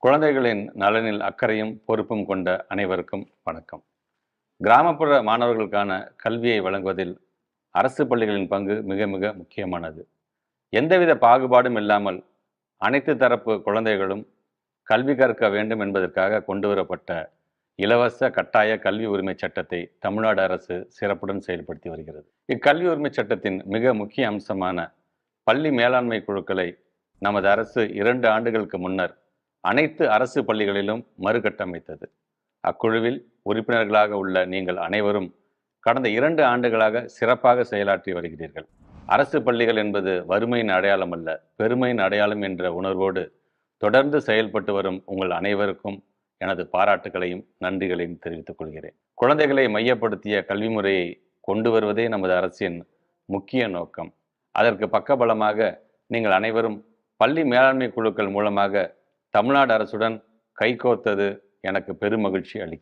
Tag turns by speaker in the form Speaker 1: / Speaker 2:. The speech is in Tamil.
Speaker 1: குழந்தைகளின் நலனில் அக்கறையும் பொறுப்பும் கொண்ட அனைவருக்கும் வணக்கம். கிராமப்புற மாணவர்களுக்கான கல்வியை வழங்குவதில் அரசு பள்ளிகளின் பங்கு மிக மிக முக்கியமானது. எந்தவித பாகுபாடும் இல்லாமல் அனைத்து தரப்பு குழந்தைகளும் கல்வி கற்க வேண்டும் என்பதற்காக கொண்டுவரப்பட்ட இலவச கட்டாய கல்வி உரிமை சட்டத்தை தமிழ்நாடு அரசு சிறப்புடன் செயல்படுத்தி வருகிறது. இக்கல்வி உரிமை சட்டத்தின் மிக முக்கிய அம்சமான பள்ளி மேலாண்மை குழுக்களை நமது அரசு 2 ஆண்டுகளுக்கு முன்னர் அனைத்து அரசு பள்ளிகளிலும் மறுகட்டமைத்தது. அக்குழுவில் உறுப்பினர்களாக உள்ள நீங்கள் அனைவரும் கடந்த 2 ஆண்டுகளாக சிறப்பாக செயலாற்றி வருகிறீர்கள். அரசு பள்ளிகள் என்பது வறுமையின் அடையாளம் அல்ல, பெருமையின் அடையாளம் என்ற உணர்வோடு தொடர்ந்து செயல்பட்டு வரும் உங்கள் அனைவருக்கும் எனது பாராட்டுகளையும் நன்றிகளையும் தெரிவித்துக் கொள்கிறேன். குழந்தைகளை மையப்படுத்திய கல்வி முறையை கொண்டு வருவதே நமது அரசின் முக்கிய நோக்கம். அதற்கு பக்கபலமாக நீங்கள் அனைவரும் பள்ளி மேலாண்மை குழுக்கள் மூலமாக தமிழ்நாடு அரசுடன் கைகோர்த்தது எனக்கு பெருமகிழ்ச்சி அளிக்கிறது.